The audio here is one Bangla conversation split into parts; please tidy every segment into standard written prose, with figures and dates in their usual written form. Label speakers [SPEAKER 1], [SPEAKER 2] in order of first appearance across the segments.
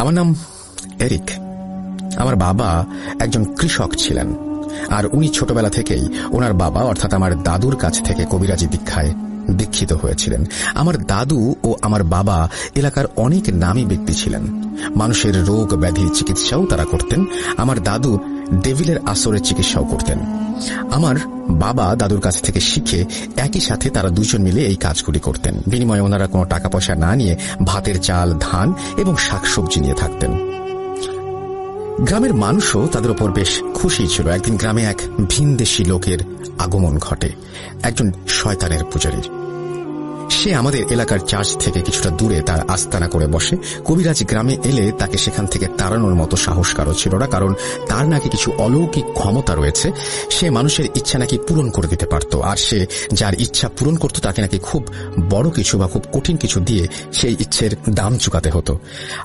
[SPEAKER 1] আমার নাম এরিক। আমার বাবা একজন কৃষক ছিলেন, আর উনি ছোটবেলা থেকেই ওনার বাবা অর্থাৎ আমার দাদুর কাছ থেকে কবিরাজি দীক্ষায় দীক্ষিত হয়েছিলেন। আমার দাদু ও আমার বাবা এলাকার অনেক নামী ব্যক্তি ছিলেন। মানুষের রোগ ব্যাধির চিকিৎসাও তারা করতেন। আমার দাদু ডেভিলের আসরের চিকিৎসাও করতেন। আমার বাবা দাদুর কাছ থেকে শিখে একই সাথে তারা দুজন মিলে এই কাজগুলি করতেন। বিনিময়ে ওনারা কোনো টাকা পয়সা না নিয়ে ভাতের চাল, ধান এবং শাকসবজি নিয়ে থাকতেন। গ্রামের মানুষও তাদের ওপর বেশ খুশি ছিল। একদিন গ্রামে এক ভিনদেশী লোকের আগমন ঘটে, একজন শয়তানের পূজারীর। সে আমাদের এলাকার চার্চ থেকে কিছুটা দূরে তার আস্তানা করে বসে। কবিরাজ গ্রামে এলে তাকে সেখান থেকে তাড়ানোর মতো সাহস কারো ছিল না, কারণ তার নাকি কিছু অলৌকিক ক্ষমতা রয়েছে। সে মানুষের ইচ্ছা নাকি পূরণ করে দিতে পারত, আর সে যার ইচ্ছা পূরণ করত তাকে নাকি খুব বড় কিছু বা খুব কঠিন কিছু দিয়ে সেই ইচ্ছের দাম চুকাতে হতো।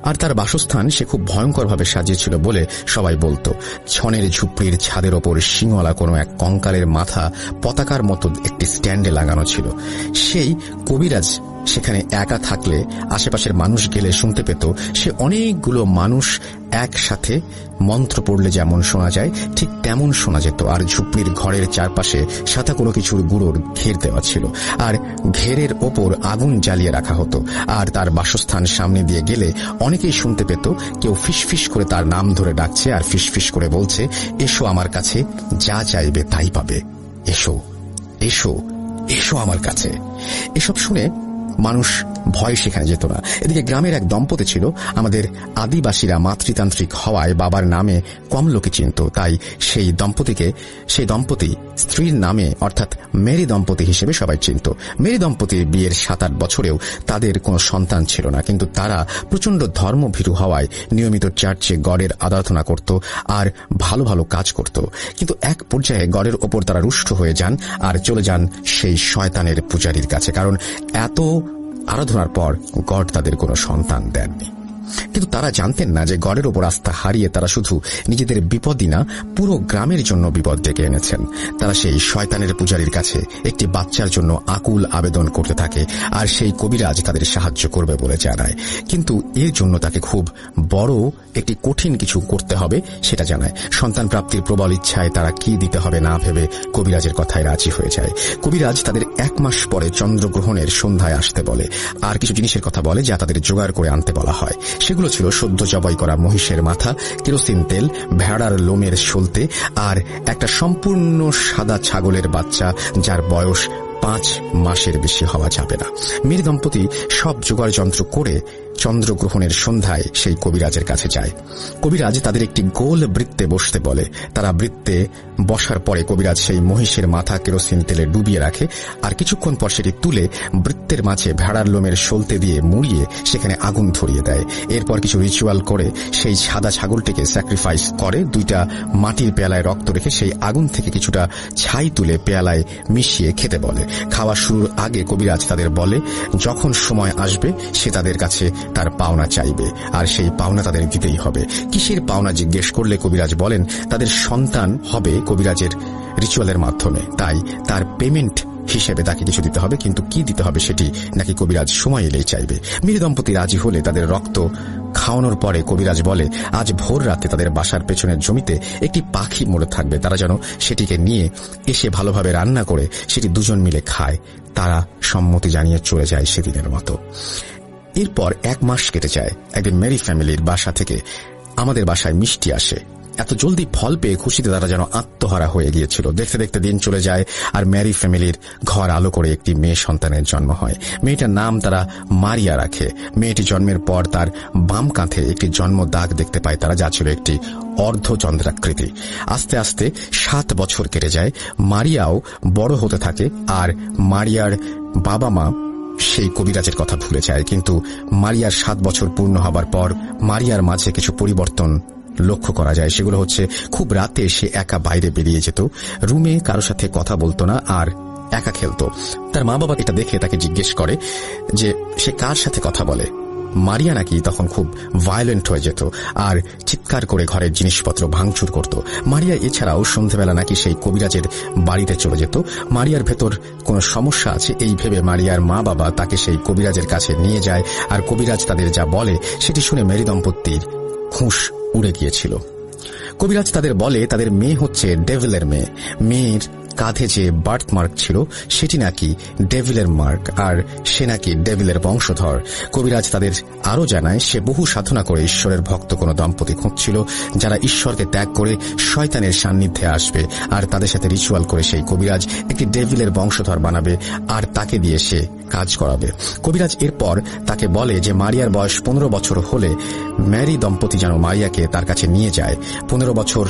[SPEAKER 1] আর তার বাসস্থান সে খুব ভয়ঙ্করভাবে সাজিয়েছিল বলে সবাই বলতো। ছনের ঝুপড়ির ছাদের ওপর শিংওয়ালা কোনো এক কঙ্কালের মাথা পতাকার মতো একটি স্ট্যান্ডে লাগানো ছিল। সেই কবিরাজ সেখানে একা থাকলে আশেপাশের মানুষ গেলে শুনতে পেত সে অনেকগুলো মানুষ একসাথে মন্ত্র পড়লে যেমন শোনা যায় ঠিক তেমন শোনা যেত। আর ঝুপড়ির ঘরের চারপাশে সাদা কোনো কিছুর গুঁড়োর ঘের দেওয়া ছিল, আর ঘেরের ওপর আগুন জ্বালিয়ে রাখা হতো। আর তার বাসস্থান সামনে দিয়ে গেলে অনেকেই শুনতে পেত কেউ ফিসফিস করে তার নাম ধরে ডাকছে আর ফিসফিস করে বলছে, এসো আমার কাছে, যা চাইবে তাই পাবে, এসো এসো এসো আমার কাছে। এসব শুনে মানুষ ভয় সেখানে যেত না। এদিকে গ্রামের এক দম্পতি ছিল। আমাদের আদিবাসীরা মাতৃতান্ত্রিক হওয়ায় বাবার নামে কম লোকে চিনত, তাই সেই দম্পতি স্ত্রীর নামে অর্থাৎ মেরি দম্পতি হিসেবে সবাই চিনত। মেরি দম্পতির বিয়ের 7-8 বছরেও তাদের কোনো সন্তান ছিল না, কিন্তু তারা প্রচণ্ড ধর্মভীরু হওয়ায় নিয়মিত চার্চে গডের আরাধনা করত আর ভালো ভালো কাজ করত। কিন্তু এক পর্যায়ে গডের ওপর তারা রুষ্ট হয়ে যান আর চলে যান সেই শয়তানের পূজারীর কাছে, কারণ এত আরাধনার পর গড তাদের কোনো সন্তান দেননি। কিন্তু তারা জানতেন না যে গডের ওপর আস্থা হারিয়ে তারা শুধু নিজেদের বিপদই না, পুরো গ্রামের জন্য বিপদ ডেকে এনেছেন। তারা সেই শয়তানের পূজারীর কাছে একটি বাচ্চার জন্য আকুল আবেদন করতে থাকে, আর সেই কবিরাজ তাদের সাহায্য করবে বলে জানায়। কিন্তু এর জন্য তাকে খুব বড় একটি কঠিন কিছু করতে হবে সেটা জানায়। সন্তান প্রাপ্তির প্রবল ইচ্ছায় তারা কি দিতে হবে না ভেবে কবিরাজের কথায় রাজি হয়ে যায়। কবিরাজ তাদের 1 মাস পরে চন্দ্রগ্রহণের সন্ধ্যায় আসতে বলে, আর কিছু জিনিসের কথা বলে যা তাদের জোগাড় করে আনতে বলা হয়। সেগুলো ছিল সদ্য জবাই করা মহিষের মাথা, কেরোসিন তেল, ভেড়ার লোমের সলতে আর একটা সম্পূর্ণ সাদা ছাগলের বাচ্চা যার বয়স 5 মাসের বেশি হওয়া যাবে না। মেরি দম্পতি সব জোগাড় যন্ত্র করে চন্দ্রগ্রহণের সন্ধ্যায় সেই কবিরাজের কাছে যায়। কবিরাজ তাদের একটি গোল বৃত্তে বসতে বলে। তারা বৃত্তে বসার পরে কবিরাজ সেই মহিষের মাথা কেরোসিন তেলে ডুবিয়ে রাখে, আর কিছুক্ষণ পর সেটি তুলে বৃত্তের মাঝে ভেড়ার লোমের সলতে দিয়ে মুড়িয়ে সেখানে আগুন ধরিয়ে দেয়। এরপর কিছু রিচুয়াল করে সেই সাদা ছাগলটিকে স্যাক্রিফাইস করে। 2টা মাটির পেয়ালায় রক্ত রেখে সেই আগুন থেকে কিছুটা ছাই তুলে পেয়ালায় মিশিয়ে খেতে বলে। খাওয়া শুরুর আগে কবিরাজ তাদের বলে যখন সময় আসবে সে তাদের কাছে তার পাওনা চাইবে, আর সেই পাওনা তাদের দিতেই হবে। কিসের পাওনা জিজ্ঞেস করলে কবিরাজ বলেন তাদের সন্তান হবে কবিরাজের রিচুয়ালের মাধ্যমে, তাই তার পেমেন্ট হিসেবে তাকে কিছু দিতে হবে, কিন্তু কি দিতে হবে সেটি নাকি কবিরাজ সময় এলেই চাইবে। মেরি দম্পতি রাজি হলে তাদের রক্ত খাওয়ানোর পরে কবিরাজ বলে আজ ভোর রাতে তাদের বাসার পেছনের জমিতে একটি পাখি মরে থাকবে, তারা যেন সেটিকে নিয়ে এসে ভালোভাবে রান্না করে সেটি দুজন মিলে খায়। তারা সম্মতি জানিয়ে চলে যায় সেদিনের মতো। এরপর 1 মাস কেটে যায়। একদিন মেরি ফ্যামিলির বাসা থেকে আমাদের বাসায় মিষ্টি আসে। এত জলদি ফল পেয়ে খুশিতে তারা যেন আত্মহারা হয়ে গিয়েছিল। দেখতে দেখতে দিন চলে যায়, আর মেরি ফ্যামিলির ঘর আলো করে একটি মেয়ে সন্তানের জন্ম হয়। মেয়েটার নাম তারা মারিয়া রাখে। মেয়েটি জন্মের পর তার বাম কাঁধে একটি জন্ম দাগ দেখতে পায় তারা, যা ছিল একটি অর্ধচন্দ্রাকৃতি। আস্তে আস্তে 7 বছর কেটে যায়। মারিয়াও বড় হতে থাকে, আর মারিয়ার বাবা মা সেই কবিরাজের কথা ভুলে যায়। কিন্তু মারিয়ার 7 বছর পূর্ণ হবার পর মারিয়ার মাঝে কিছু পরিবর্তন লক্ষ্য করা যায়। সেগুলো হচ্ছে খুব রাতে সে একা বাইরে বেরিয়ে যেত, রুমে কারোর সাথে কথা বলতো না, আর একা খেলতো। তার মা বাবা এটা দেখে তাকে জিজ্ঞেস করে যে সে কার সাথে কথা বলে। মারিয়া নাকি তখন খুব ভায়োলেন্ট হয়ে যেত আর চিৎকার করে ঘরের জিনিসপত্র ভাঙচুর করত। মারিয়া এছাড়াও সন্ধেবেলা নাকি সেই কবিরাজের বাড়িতে চলে যেত। মারিয়ার ভেতর কোনো সমস্যা আছে এই ভেবে মারিয়ার মা বাবা তাকে সেই কবিরাজের কাছে নিয়ে যায়, আর কবিরাজ তাদের যা বলে সেটি শুনে মেরি দম্পতির হুঁশ উড়ে গিয়েছিল। কবিরাজ তাদের বলে তাদের মেয়ে হচ্ছে ডেভিলের মেয়ে। মেয়ের কাঁধে যে বার্থ মার্ক ছিল সেটি নাকি ডেভিলের মার্ক, আর সে নাকি ডেভিলের বংশধর। কবিরাজ তাদের আরও জানায় সে বহু সাধনা করে ঈশ্বরের ভক্ত কোনো দম্পতি খুঁজছিল যারা ঈশ্বরকে ত্যাগ করে শয়তানের সান্নিধ্যে আসবে, আর তাদের সাথে রিচুয়াল করে সেই কবিরাজ একটি ডেভিলের বংশধর বানাবে আর তাকে দিয়ে সে কাজ করাবে। কবিরাজ এরপর তাকে বলে যে মারিয়ার বয়স 15 বছর হলে ম্যারি দম্পতি যেন মারিয়াকে তার কাছে নিয়ে যায়। 15 বছর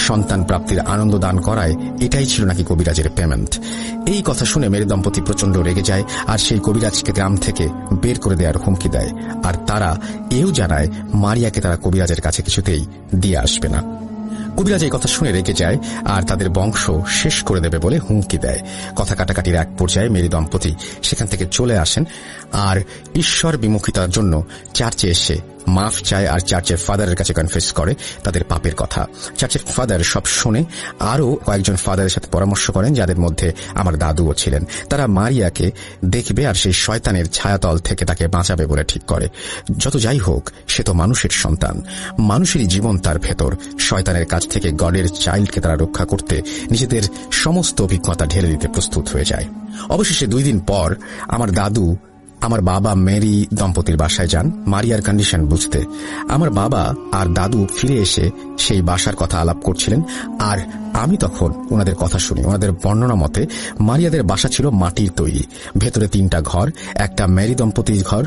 [SPEAKER 1] সন্তান প্রাপ্তির আনন্দ দান করায় এটাই ছিল নাকি কবিরাজের পেমেন্ট। এই কথা শুনে মেরি দম্পতি প্রচন্ড রেগে যায় আর সেই কবিরাজকে গ্রাম থেকে বের করে দেওয়ার হুমকি দেয়। আর তারা এও জানায় মারিয়াকে তারা কবিরাজের কাছে কিছুতেই দিয়ে আসবে না। কবিরাজ এই কথা শুনে রেগে যায় আর তাদের বংশ শেষ করে দেবে বলে হুমকি দেয়। কথা কাটাকাটির এক পর্যায়ে মেরি দম্পতি সেখান থেকে চলে আসেন আর ঈশ্বর বিমুখিতার জন্য চার্চে এসে মাফ চায় আর চার্চের ফাদারের কাছে কনফেস করে তাদের পাপের কথা। চার্চের ফাদার সব শুনে আরও কয়েকজন ফাদারের সাথে পরামর্শ করেন, যাদের মধ্যে আমার দাদুও ছিলেন। তারা মারিয়াকে দেখবে আর সেই শয়তানের ছায়াতল থেকে তাকে বাঁচাবে বলে ঠিক করে। যত যাই হোক, সে তো মানুষের সন্তান, মানুষেরই জীবন তার ভেতর। শয়তানের কাছ থেকে গডের চাইল্ডকে তারা রক্ষা করতে নিজেদের সমস্ত অভিজ্ঞতা ঢেলে দিতে প্রস্তুত হয়ে যায়। অবশেষে 2 দিন পর আমার দাদু আমার বাবা মেরি দম্পতির বাসায় যান মারিয়ার কন্ডিশন বুঝতে। আমার বাবা আর দাদু ফিরে এসে সেই বাসার কথা আলাপ করছিলেন, আর আমি তখন ওনাদের কথা শুনি। ওনাদের বর্ণনা মতে মারিয়াদের বাসা ছিল মাটির তৈরি, ভেতরে 3টা ঘর, একটা মেরি দম্পতির ঘর,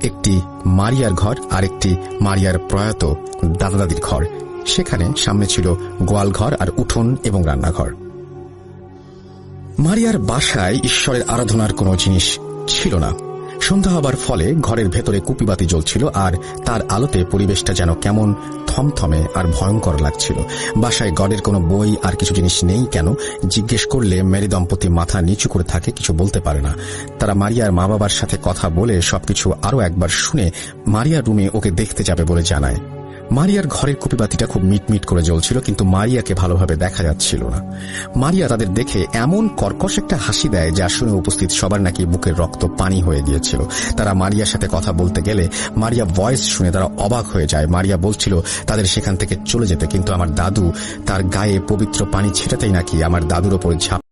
[SPEAKER 1] একটি মারিয়ার ঘর আর একটি মারিয়ার প্রয়াত দাদা দাদির ঘর। সেখানে সামনে ছিল গোয়াল ঘর আর উঠোন এবং রান্নাঘর। মারিয়ার বাসায় ঈশ্বরের আরাধনার কোনো জিনিস ছিল না। সন্ধ্যা হবার ফলে ঘরের ভেতরে কুপিবাতি জ্বলছিল আর তার আলোতে পরিবেশটা যেন কেমন থমথমে আর ভয়ঙ্কর লাগছিল। বাসায় গডের কোনো বই আর কিছু জিনিস নেই কেন জিজ্ঞেস করলে মেরি দম্পতি মাথা নিচু করে থাকে, কিছু বলতে পারে না। তারা মারিয়ার মা বাবার সাথে কথা বলে সবকিছু আরও একবার শুনে মারিয়ার রুমে ওকে দেখতে যাবে বলে জানায়। মারিয়ার ঘরের কুপিবাতিটা খুব মিটমিট করে জ্বলছিল, কিন্তু মারিয়াকে ভালোভাবে দেখা যাচ্ছিল না। মারিয়া তাদের দেখে এমন কর্কশ একটা হাসি দেয় যা শুনে উপস্থিত সবার নাকি বুকের রক্ত পানি হয়ে গিয়েছিল। তারা মারিয়ার সাথে কথা বলতে গেলে মারিয়া ভয়েস শুনে তারা অবাক হয়ে যায়। মারিয়া বলছিল তাদের সেখান থেকে চলে যেতে, কিন্তু আমার দাদু তার গায়ে পবিত্র পানি ছেটাতেই নাকি আমার দাদুর ওপর ঝাঁপ